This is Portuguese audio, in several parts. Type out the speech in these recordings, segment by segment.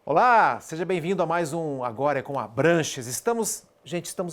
Olá, seja bem-vindo a mais um Agora é com Abranches. Estamos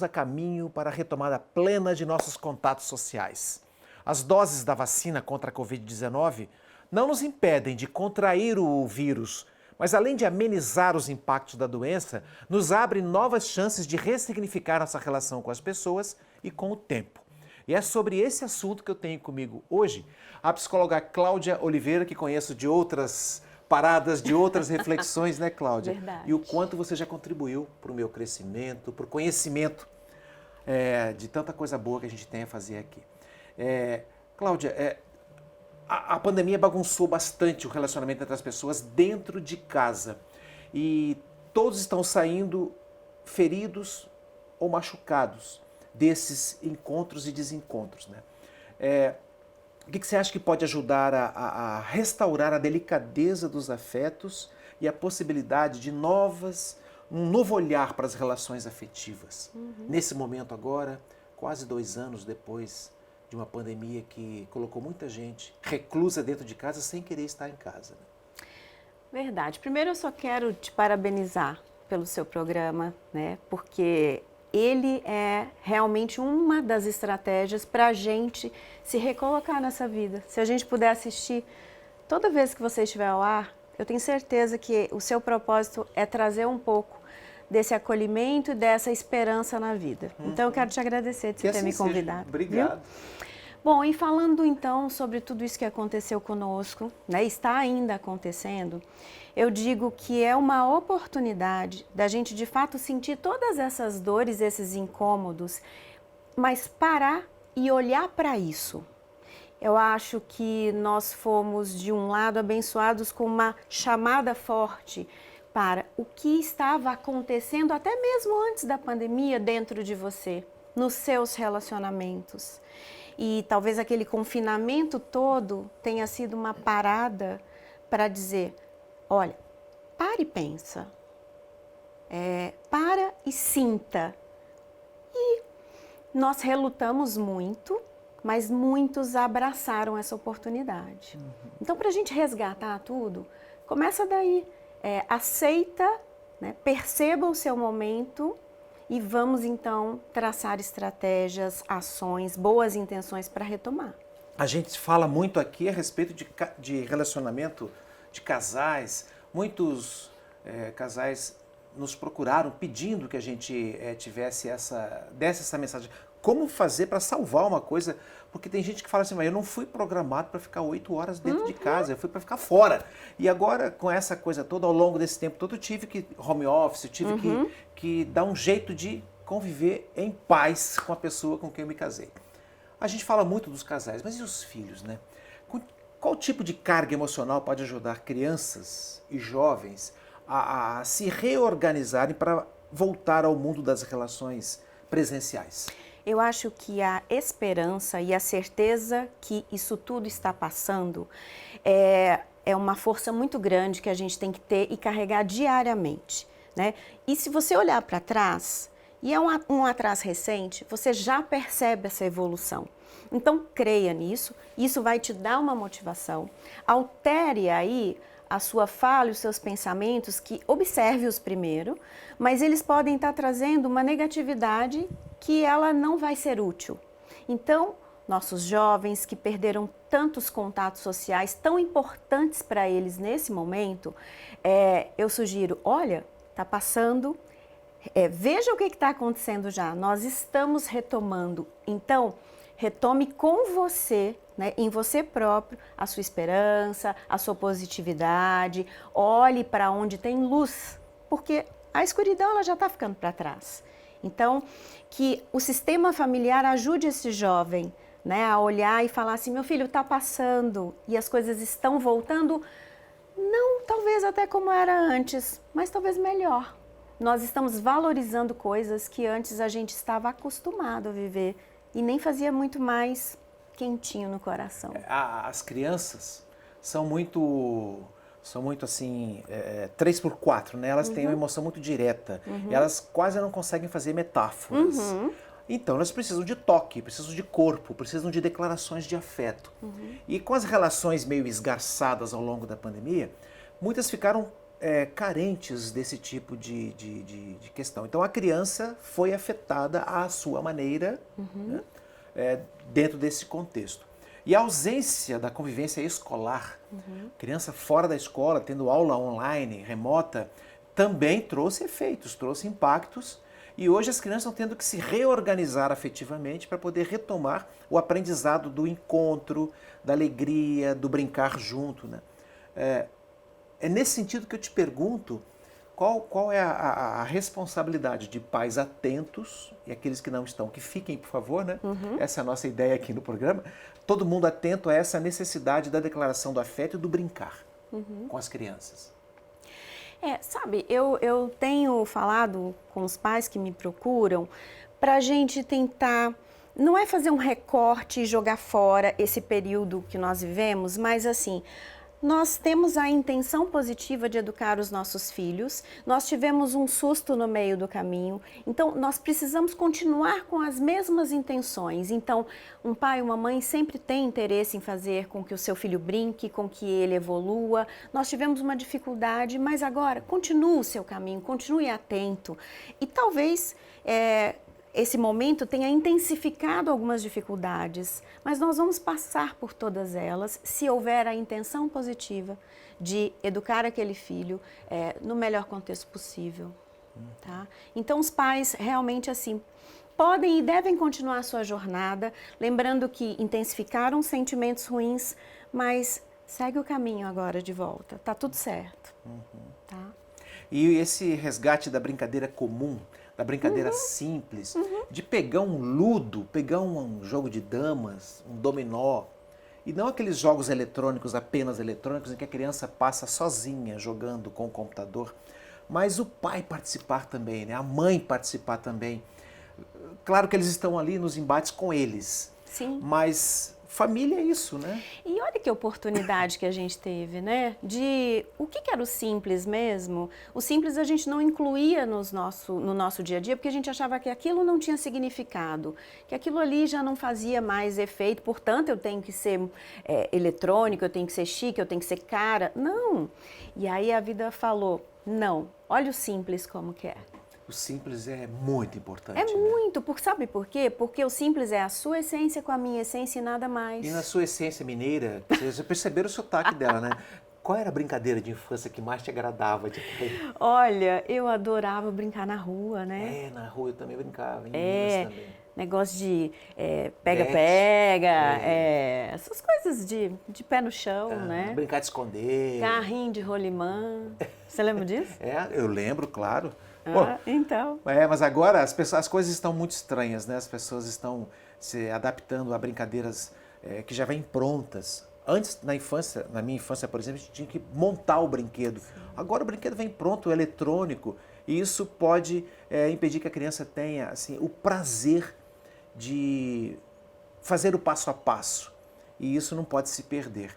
a caminho para a retomada plena de nossos contatos sociais. As doses da vacina contra a Covid-19 não nos impedem de contrair o vírus, mas além de amenizar os impactos da doença, nos abrem novas chances de ressignificar nossa relação com as pessoas e com o tempo. E é sobre esse assunto que eu tenho comigo hoje a psicóloga Cláudia Oliveira, que conheço de outras paradas, de outras reflexões, né, Cláudia? Verdade. E o quanto você já contribuiu para o meu crescimento, para o conhecimento de tanta coisa boa que a gente tem a fazer aqui. Cláudia, a pandemia bagunçou bastante o relacionamento entre as pessoas dentro de casa. E todos estão saindo feridos ou machucados desses encontros e desencontros, né? O que você acha que pode ajudar a restaurar a delicadeza dos afetos e a possibilidade de um novo olhar para as relações afetivas? Nesse momento agora, quase 2 anos depois de uma pandemia que colocou muita gente reclusa dentro de casa sem querer estar em casa. Né? Verdade. Primeiro eu só quero te parabenizar pelo seu programa, né? Porque ele é realmente uma das estratégias para a gente se recolocar nessa vida. Se a gente puder assistir toda vez que você estiver ao ar, eu tenho certeza que o seu propósito é trazer um pouco desse acolhimento e dessa esperança na vida. Então eu quero te agradecer de você ter me convidado. Obrigado. Viu? Bom, e falando então sobre tudo isso que aconteceu conosco, né, está ainda acontecendo, eu digo que é uma oportunidade da gente de fato sentir todas essas dores, esses incômodos, mas parar e olhar para isso. Eu acho que nós fomos, de um lado, abençoados com uma chamada forte para o que estava acontecendo até mesmo antes da pandemia dentro de você, nos seus relacionamentos. E talvez aquele confinamento todo tenha sido uma parada para dizer, olha, para e pensa, para e sinta. E nós relutamos muito, mas muitos abraçaram essa oportunidade. Então, para a gente resgatar tudo, começa daí, aceita, né, perceba o seu momento, e vamos, então, traçar estratégias, ações, boas intenções para retomar. A gente fala muito aqui a respeito de relacionamento de casais. Muitos casais nos procuraram pedindo que a gente desse essa mensagem. Como fazer para salvar uma coisa? Porque tem gente que fala assim, mas eu não fui programado para ficar 8 horas dentro de casa, eu fui para ficar fora. E agora, com essa coisa toda, ao longo desse tempo todo, eu tive que home office, eu tive que dar um jeito de conviver em paz com a pessoa com quem eu me casei. A gente fala muito dos casais, mas e os filhos, né? Qual tipo de carga emocional pode ajudar crianças e jovens a se reorganizarem para voltar ao mundo das relações presenciais? Eu acho que a esperança e a certeza que isso tudo está passando é uma força muito grande que a gente tem que ter e carregar diariamente, né? E se você olhar para trás, e é um atrás recente, você já percebe essa evolução. Então, creia nisso, isso vai te dar uma motivação. Altere aí a sua fala e os seus pensamentos, que observe-os primeiro, mas eles podem estar trazendo uma negatividade que ela não vai ser útil. Então, nossos jovens que perderam tantos contatos sociais tão importantes para eles nesse momento, eu sugiro, olha, está passando, veja o que está acontecendo já, nós estamos retomando. Então, retome com você, né, em você próprio, a sua esperança, a sua positividade, olhe para onde tem luz, porque a escuridão ela já está ficando para trás. Então, que o sistema familiar ajude esse jovem, né, a olhar e falar assim, meu filho, está passando e as coisas estão voltando, não talvez até como era antes, mas talvez melhor. Nós estamos valorizando coisas que antes a gente estava acostumado a viver e nem fazia muito mais quentinho no coração. As crianças são muito assim, 3x4, né? Elas têm uma emoção muito direta. E elas quase não conseguem fazer metáforas. Então, elas precisam de toque, precisam de corpo, precisam de declarações de afeto. E com as relações meio esgarçadas ao longo da pandemia, muitas ficaram carentes desse tipo de questão. Então a criança foi afetada à sua maneira, né, dentro desse contexto. E a ausência da convivência escolar, criança fora da escola, tendo aula online, remota, também trouxe efeitos, trouxe impactos. E hoje as crianças estão tendo que se reorganizar afetivamente para poder retomar o aprendizado do encontro, da alegria, do brincar junto, né? É nesse sentido que eu te pergunto qual é a responsabilidade de pais atentos e aqueles que não estão, que fiquem, por favor, né? Essa é a nossa ideia aqui no programa. Todo mundo atento a essa necessidade da declaração do afeto e do brincar com as crianças. Sabe, eu tenho falado com os pais que me procuram para a gente tentar, não é fazer um recorte e jogar fora esse período que nós vivemos, mas assim, nós temos a intenção positiva de educar os nossos filhos, nós tivemos um susto no meio do caminho, então nós precisamos continuar com as mesmas intenções. Então, um pai e uma mãe sempre têm interesse em fazer com que o seu filho brinque, com que ele evolua. Nós tivemos uma dificuldade, mas agora continue o seu caminho, continue atento. E talvez esse momento tenha intensificado algumas dificuldades, mas nós vamos passar por todas elas se houver a intenção positiva de educar aquele filho no melhor contexto possível. Tá? Então os pais realmente assim podem e devem continuar a sua jornada, lembrando que intensificaram sentimentos ruins, mas segue o caminho agora de volta, tá tudo certo. Tá? E esse resgate da brincadeira comum, da brincadeira simples, de pegar um ludo, pegar um jogo de damas, um dominó, e não aqueles jogos eletrônicos, apenas eletrônicos, em que a criança passa sozinha jogando com o computador, mas o pai participar também, né? A mãe participar também. Claro que eles estão ali nos embates com eles, Sim. Mas família é isso, né? E olha que oportunidade que a gente teve, né? De o que era o simples mesmo? O simples a gente não incluía no nosso dia a dia, porque a gente achava que aquilo não tinha significado, que aquilo ali já não fazia mais efeito, portanto eu tenho que ser eletrônico, eu tenho que ser chique, eu tenho que ser cara. Não! E aí a vida falou, não, olha o simples como que é. O simples é muito importante. É né? muito, sabe por quê? Porque o simples é a sua essência com a minha essência e nada mais. E na sua essência mineira, vocês já perceberam o sotaque dela, né? Qual era a brincadeira de infância que mais te agradava? Olha, eu adorava brincar na rua, né? Na rua eu também brincava, em Minas também. Negócio de pega-pega, essas coisas de pé no chão, né? Brincar de esconder. Carrinho de rolimã. Você lembra disso? Eu lembro, claro. Então. Mas agora as coisas estão muito estranhas, né? As pessoas estão se adaptando a brincadeiras que já vêm prontas. Antes, na minha infância, por exemplo, a gente tinha que montar o brinquedo. Sim. Agora o brinquedo vem pronto, eletrônico, e isso pode impedir que a criança tenha assim, o prazer de fazer o passo a passo. E isso não pode se perder.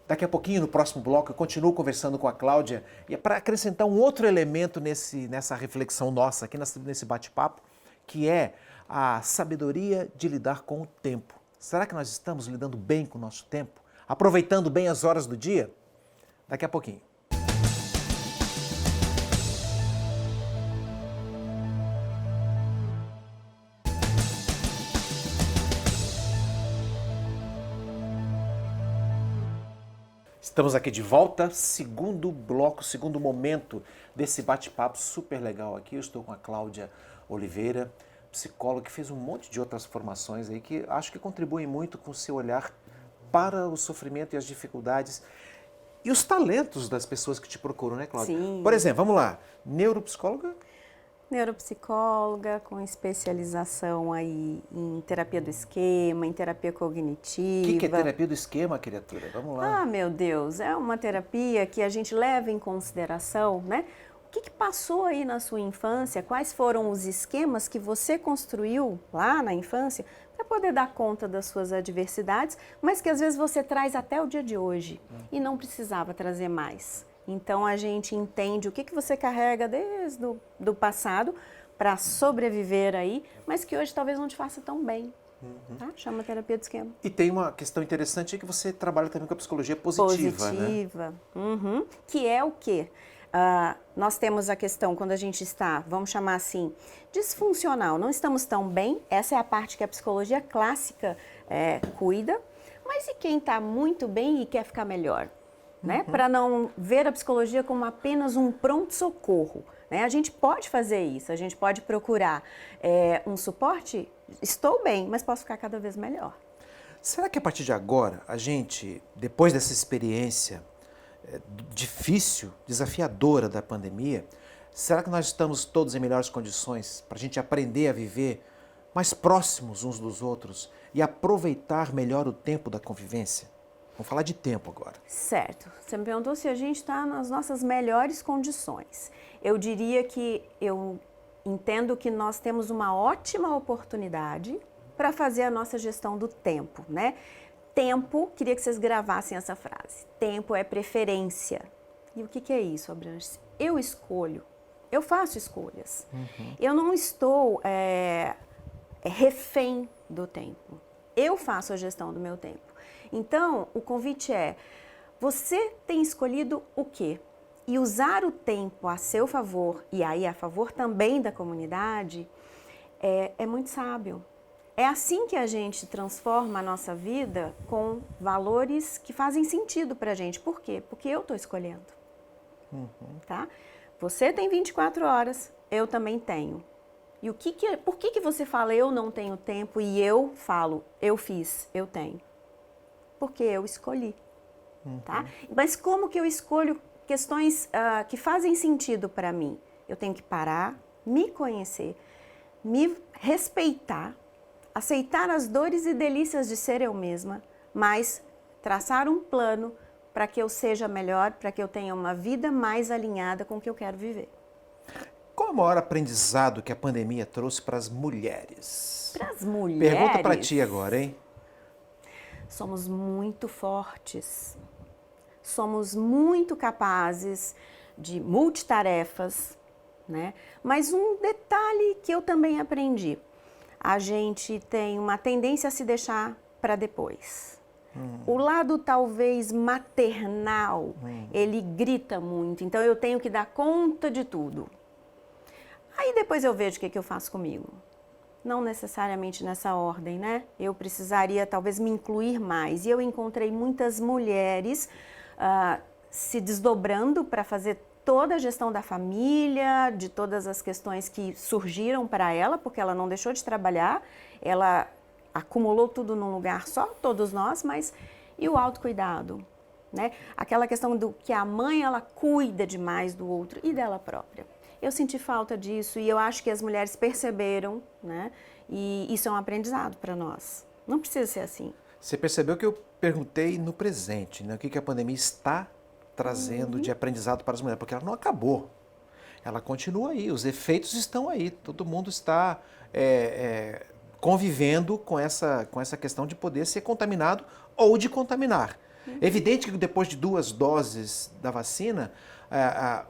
Daqui a pouquinho, no próximo bloco, eu continuo conversando com a Cláudia e é para acrescentar um outro elemento nessa reflexão nossa, aqui nesse bate-papo, que é a sabedoria de lidar com o tempo. Será que nós estamos lidando bem com o nosso tempo? Aproveitando bem as horas do dia? Daqui a pouquinho. Estamos aqui de volta, segundo bloco, segundo momento desse bate-papo super legal aqui. Eu estou com a Cláudia Oliveira, psicóloga, que fez um monte de outras formações aí que acho que contribuem muito com o seu olhar para o sofrimento e as dificuldades e os talentos das pessoas que te procuram, né, Cláudia? Sim. Por exemplo, vamos lá, neuropsicóloga? Neuropsicóloga com especialização aí em terapia do esquema, em terapia cognitiva. O que é terapia do esquema, criatura? Vamos lá. Ah, meu Deus, é uma terapia que a gente leva em consideração, né? O que passou aí na sua infância, quais foram os esquemas que você construiu lá na infância para poder dar conta das suas adversidades, mas que às vezes você traz até o dia de hoje e não precisava trazer mais. Então a gente entende o que você carrega desde o passado para sobreviver aí, mas que hoje talvez não te faça tão bem. Tá? Chama terapia do esquema. E tem uma questão interessante que você trabalha também com a psicologia positiva, né? Que é o quê? Nós temos a questão quando a gente está, vamos chamar assim, disfuncional, não estamos tão bem, essa é a parte que a psicologia clássica cuida, mas e quem está muito bem e quer ficar melhor? Né? Para não ver a psicologia como apenas um pronto-socorro. Né? A gente pode fazer isso, a gente pode procurar um suporte, estou bem, mas posso ficar cada vez melhor. Será que a partir de agora, a gente, depois dessa experiência difícil, desafiadora da pandemia, será que nós estamos todos em melhores condições para a gente aprender a viver mais próximos uns dos outros e aproveitar melhor o tempo da convivência? Vamos falar de tempo agora. Certo. Você me perguntou se a gente está nas nossas melhores condições. Eu diria que eu entendo que nós temos uma ótima oportunidade para fazer a nossa gestão do tempo, né? Tempo, queria que vocês gravassem essa frase. Tempo é preferência. E o que é isso, Abranches? Eu escolho, eu faço escolhas. Eu não estou refém do tempo. Eu faço a gestão do meu tempo. Então, o convite é, você tem escolhido o quê? E usar o tempo a seu favor, e aí a favor também da comunidade, é muito sábio. É assim que a gente transforma a nossa vida com valores que fazem sentido para a gente. Por quê? Porque eu estou escolhendo. Tá? Você tem 24 horas, eu também tenho. E por que você fala eu não tenho tempo e eu falo eu fiz, eu tenho? Porque eu escolhi. Tá? Mas como que eu escolho questões que fazem sentido para mim? Eu tenho que parar, me conhecer, me respeitar, aceitar as dores e delícias de ser eu mesma, mas traçar um plano para que eu seja melhor, para que eu tenha uma vida mais alinhada com o que eu quero viver. Qual é o maior aprendizado que a pandemia trouxe para as mulheres? Para as mulheres? Pergunta para ti agora, hein? Somos muito fortes, somos muito capazes de multitarefas, né? Mas um detalhe que eu também aprendi, a gente tem uma tendência a se deixar para depois. O lado talvez maternal, ele grita muito, então eu tenho que dar conta de tudo. Aí depois eu vejo o que eu faço comigo. Não necessariamente nessa ordem, né? Eu precisaria talvez me incluir mais. E eu encontrei muitas mulheres se desdobrando para fazer toda a gestão da família, de todas as questões que surgiram para ela, porque ela não deixou de trabalhar, ela acumulou tudo num lugar só, todos nós, mas e o autocuidado, né? Aquela questão do que a mãe, ela cuida demais do outro e dela própria. Eu senti falta disso e eu acho que as mulheres perceberam, né? E isso é um aprendizado para nós. Não precisa ser assim. Você percebeu que eu perguntei no presente, né? O que a pandemia está trazendo de aprendizado para as mulheres, porque ela não acabou. Ela continua aí, os efeitos estão aí, todo mundo está convivendo com essa questão de poder ser contaminado ou de contaminar. É evidente que depois de 2 doses da vacina,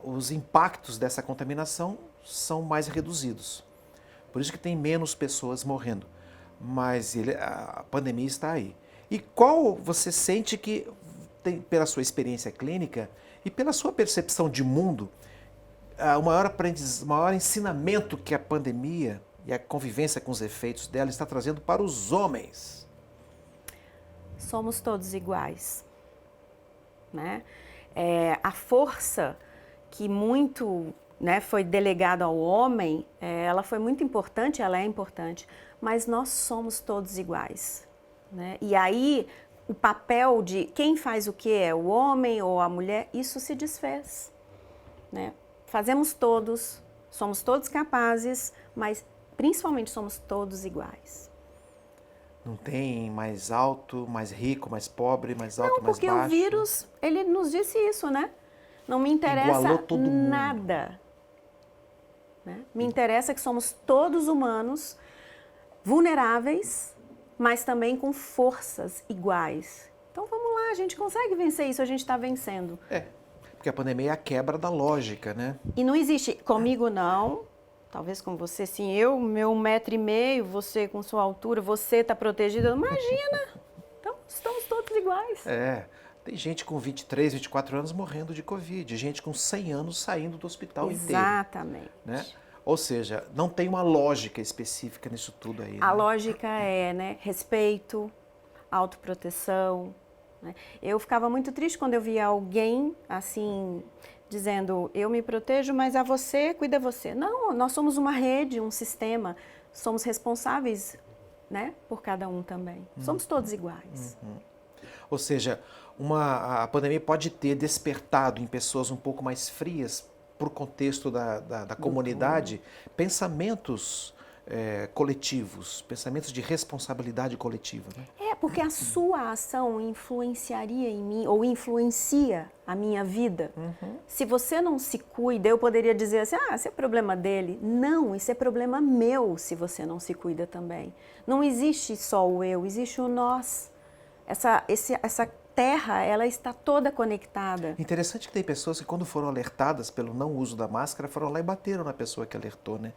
os impactos dessa contaminação são mais reduzidos. Por isso que tem menos pessoas morrendo. Mas a pandemia está aí. E qual você sente que, pela sua experiência clínica e pela sua percepção de mundo, o maior ensinamento que a pandemia e a convivência com os efeitos dela está trazendo para os homens? Somos todos iguais, né? A força que muito, né, foi delegada ao homem, ela foi muito importante, ela é importante, mas nós somos todos iguais, né? E aí o papel de quem faz o que é o homem ou a mulher, isso se desfez, né? Fazemos todos, somos todos capazes, mas principalmente somos todos iguais. Não tem mais alto, mais rico, mais pobre, mais alto, mais baixo? Não, porque o vírus, ele nos disse isso, né? Não me interessa nada. Né? Me interessa que somos todos humanos, vulneráveis, mas também com forças iguais. Então vamos lá, a gente consegue vencer isso, a gente está vencendo. Porque a pandemia é a quebra da lógica, né? E não existe, comigo não, talvez com você sim, eu, meu 1,5 m, você com sua altura, você está protegida, imagina! Então estamos todos iguais. Tem gente com 23, 24 anos morrendo de Covid, gente com 100 anos saindo do hospital inteiro. Exatamente. Né? Ou seja, não tem uma lógica específica nisso tudo aí. A né? lógica é, né, respeito, autoproteção. Né? Eu ficava muito triste quando eu via alguém, assim, dizendo, eu me protejo, mas a você, cuida você. Não, nós somos uma rede, um sistema, somos responsáveis, né, por cada um também. Somos todos iguais. Ou seja, a pandemia pode ter despertado em pessoas um pouco mais frias, por contexto da comunidade, pensamentos coletivos, pensamentos de responsabilidade coletiva. Né? Porque a sua ação influenciaria em mim, ou influencia a minha vida. Se você não se cuida, eu poderia dizer assim, esse é problema dele. Não, isso é problema meu se você não se cuida também. Não existe só o eu, existe o nós. Essa terra, ela está toda conectada. Interessante que tem pessoas que quando foram alertadas pelo não uso da máscara, foram lá e bateram na pessoa que alertou, né?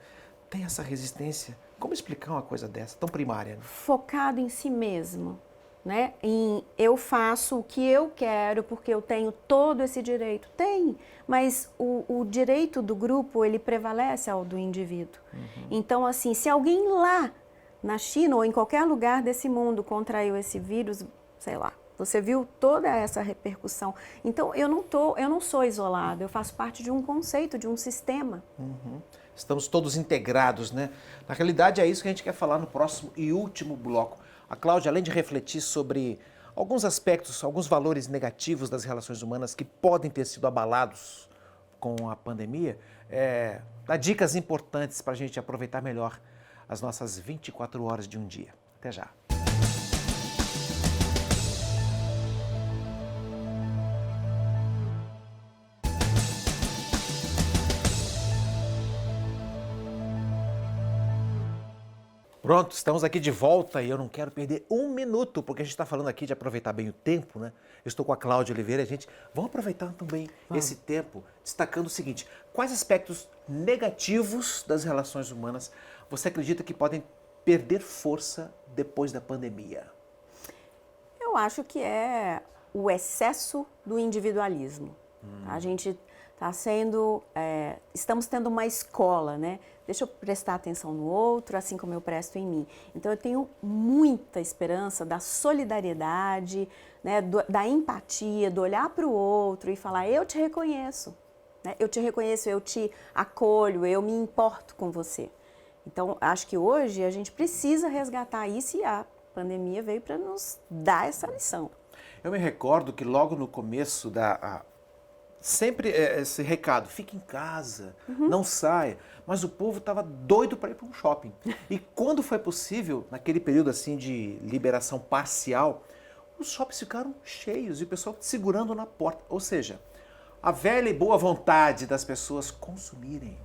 Tem essa resistência. Como explicar uma coisa dessa, tão primária? Né? Focado em si mesmo, né? Em eu faço o que eu quero porque eu tenho todo esse direito. Tem, mas o direito do grupo, ele prevalece ao do indivíduo. Então, assim, se alguém lá na China ou em qualquer lugar desse mundo contraiu esse vírus, sei lá, você viu toda essa repercussão. Então, eu não sou isolada, eu faço parte de um conceito, de um sistema. Estamos todos integrados, né? Na realidade, é isso que a gente quer falar no próximo e último bloco. A Cláudia, além de refletir sobre alguns aspectos, alguns valores negativos das relações humanas que podem ter sido abalados com a pandemia, dá dicas importantes para a gente aproveitar melhor as nossas 24 horas de um dia. Até já. Pronto, estamos aqui de volta e eu não quero perder um minuto, porque a gente está falando aqui de aproveitar bem o tempo, né? Eu estou com a Cláudia Oliveira, vamos aproveitar também esse tempo, destacando o seguinte, quais aspectos negativos das relações humanas você acredita que podem perder força depois da pandemia? Eu acho que é o excesso do individualismo. A gente está estamos tendo uma escola, né? Deixa eu prestar atenção no outro, assim como eu presto em mim. Então, eu tenho muita esperança da solidariedade, né? Da empatia, do olhar para o outro e falar, eu te reconheço, né? Eu te reconheço, eu te acolho, eu me importo com você. Então, acho que hoje a gente precisa resgatar isso e a pandemia veio para nos dar essa lição. Eu me recordo que logo no começo sempre esse recado, fique em casa, não saia. Mas o povo estava doido para ir para um shopping. E quando foi possível, naquele período assim de liberação parcial, os shoppings ficaram cheios e o pessoal segurando na porta. Ou seja, a velha e boa vontade das pessoas consumirem,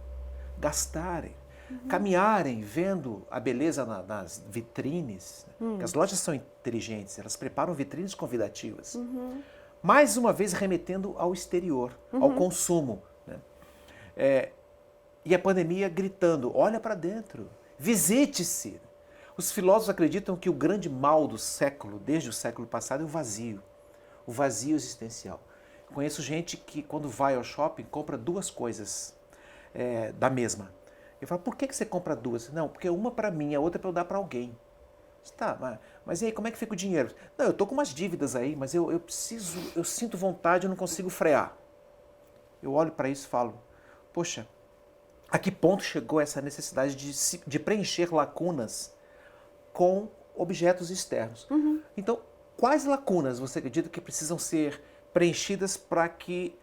gastarem, caminharem, vendo a beleza nas vitrines. Porque as lojas são inteligentes, elas preparam vitrines convidativas. Mais uma vez remetendo ao exterior, ao consumo. Né? E a pandemia gritando, olha para dentro, visite-se. Os filósofos acreditam que o grande mal do século, desde o século passado, é o vazio existencial. Conheço gente que quando vai ao shopping compra duas coisas da mesma. Eu falo, por que você compra duas? Não, porque uma para mim, a outra para eu dar para alguém. Tá, mas e aí, como é que fica o dinheiro? Não, eu tô com umas dívidas aí, mas eu sinto vontade, eu não consigo frear. Eu olho para isso e falo, poxa, a que ponto chegou essa necessidade de preencher lacunas com objetos externos? Então, quais lacunas você acredita que precisam ser preenchidas para que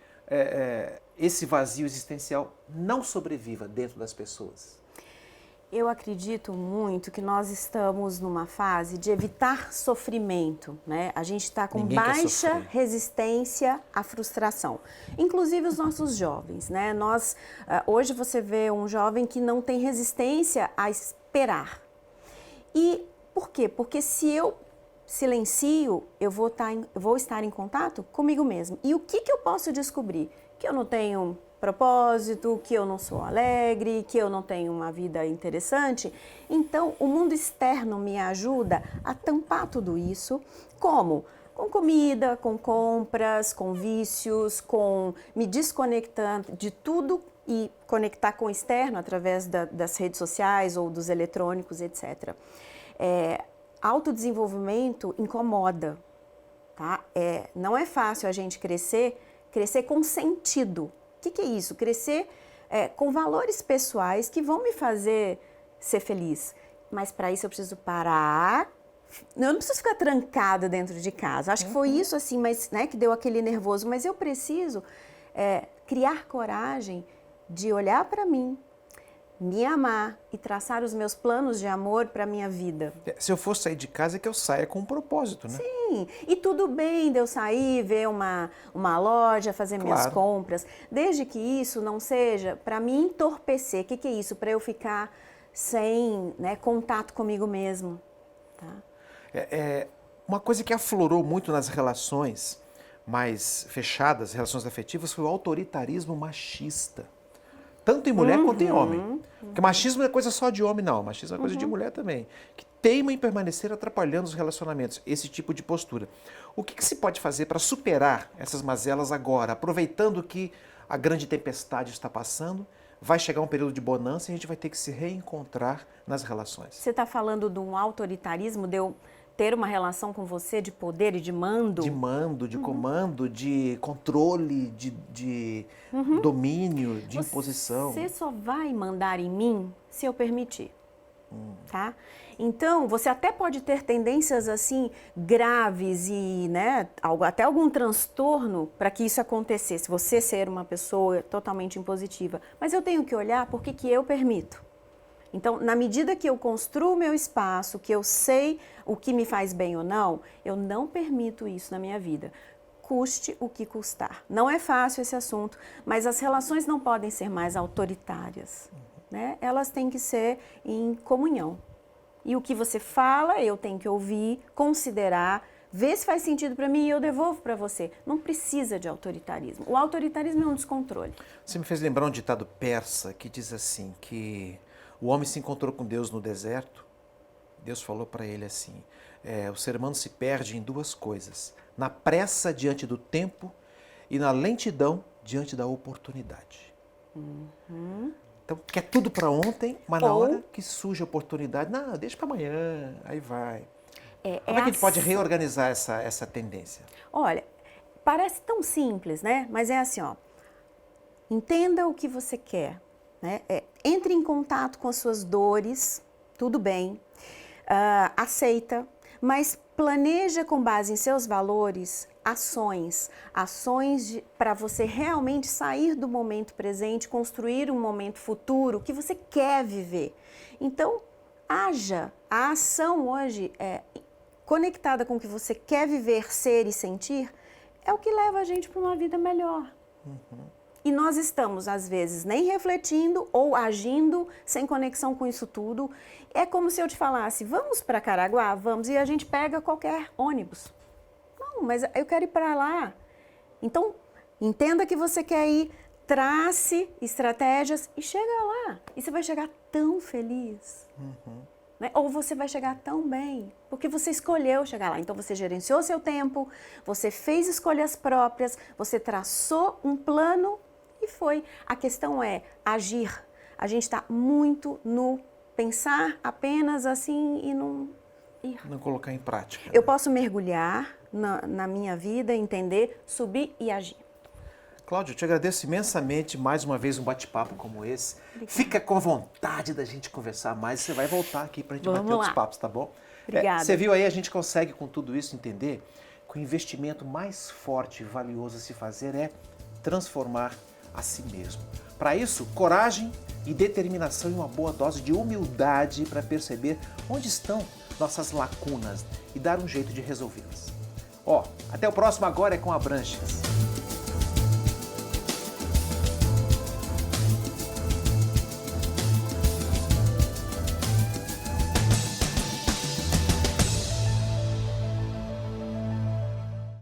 esse vazio existencial não sobreviva dentro das pessoas? Eu acredito muito que nós estamos numa fase de evitar sofrimento, né? A gente está com baixa resistência à frustração, inclusive os nossos jovens, né? Hoje você vê um jovem que não tem resistência a esperar. E por quê? Porque se eu silencio, eu vou estar em contato comigo mesmo. E o que eu posso descobrir? Que eu não tenho propósito, que eu não sou alegre, que eu não tenho uma vida interessante. Então, o mundo externo me ajuda a tampar tudo isso. Como? Com comida, com compras, com vícios, com me desconectando de tudo e conectar com o externo através das redes sociais ou dos eletrônicos, etc. Autodesenvolvimento incomoda, tá? Não é fácil a gente crescer com sentido. O que é isso? Crescer com valores pessoais que vão me fazer ser feliz. Mas para isso eu preciso parar. Eu não preciso ficar trancada dentro de casa. Acho que foi isso assim, mas, né, que deu aquele nervoso. Mas eu preciso criar coragem de olhar para mim, me amar e traçar os meus planos de amor para a minha vida. Se eu for sair de casa, é que eu saia com um propósito, né? Sim, e tudo bem de eu sair, ver uma loja, fazer minhas compras, desde que isso não seja para me entorpecer. O que é isso? Para eu ficar sem, né, contato comigo mesmo. Tá? Uma coisa que aflorou muito nas relações mais fechadas, relações afetivas, foi o autoritarismo machista. Tanto em mulher quanto em homem. Porque machismo não é coisa só de homem, não. Machismo é coisa de mulher também. Que teima em permanecer atrapalhando os relacionamentos. Esse tipo de postura. O que se pode fazer para superar essas mazelas agora, aproveitando que a grande tempestade está passando, vai chegar um período de bonança e a gente vai ter que se reencontrar nas relações? Você está falando de um autoritarismo, de eu ter uma relação com você de poder e de mando? De mando, de comando, de controle, de domínio, de imposição. Você só vai mandar em mim se eu permitir, tá? Então, você até pode ter tendências assim graves e, né, até algum transtorno para que isso acontecesse, você ser uma pessoa totalmente impositiva. Mas eu tenho que olhar por que eu permito. Então, na medida que eu construo o meu espaço, que eu sei o que me faz bem ou não, eu não permito isso na minha vida. Custe o que custar. Não é fácil esse assunto, mas as relações não podem ser mais autoritárias, né? Elas têm que ser em comunhão. E o que você fala, eu tenho que ouvir, considerar, ver se faz sentido para mim e eu devolvo para você. Não precisa de autoritarismo. O autoritarismo é um descontrole. Você me fez lembrar um ditado persa que diz assim, que o homem se encontrou com Deus no deserto. Deus falou para ele assim, o ser humano se perde em duas coisas, na pressa diante do tempo e na lentidão diante da oportunidade. Então, quer tudo para ontem, mas na hora que surge a oportunidade, não, deixa para amanhã, aí vai. Como é que a gente pode reorganizar essa tendência? Olha, parece tão simples, né? Mas é assim, ó, entenda o que você quer, né? Entre em contato com as suas dores, tudo bem, aceita, mas planeja com base em seus valores ações para você realmente sair do momento presente, construir um momento futuro que você quer viver. Então, haja. A ação hoje conectada com o que você quer viver, ser e sentir, é o que leva a gente para uma vida melhor. E nós estamos, às vezes, nem refletindo ou agindo sem conexão com isso tudo. É como se eu te falasse, vamos para Caraguá? Vamos, e a gente pega qualquer ônibus. Não, mas eu quero ir para lá. Então, entenda que você quer ir, trace estratégias e chega lá. E você vai chegar tão feliz. Né? Ou você vai chegar tão bem, porque você escolheu chegar lá. Então, você gerenciou seu tempo, você fez escolhas próprias, você traçou um plano e foi. A questão é agir. A gente está muito no pensar apenas assim e não ir. Não colocar em prática. Eu posso mergulhar na minha vida, entender, subir e agir. Cláudia, eu te agradeço imensamente mais uma vez um bate-papo como esse. Obrigada. Fica com vontade da gente conversar mais. Você vai voltar aqui para a gente bater outros papos, tá bom? Obrigada. Você viu aí, a gente consegue com tudo isso entender que o investimento mais forte e valioso a se fazer é transformar a si mesmo. Para isso, coragem e determinação e uma boa dose de humildade para perceber onde estão nossas lacunas e dar um jeito de resolvê-las. Até o próximo Agora é com Abranches.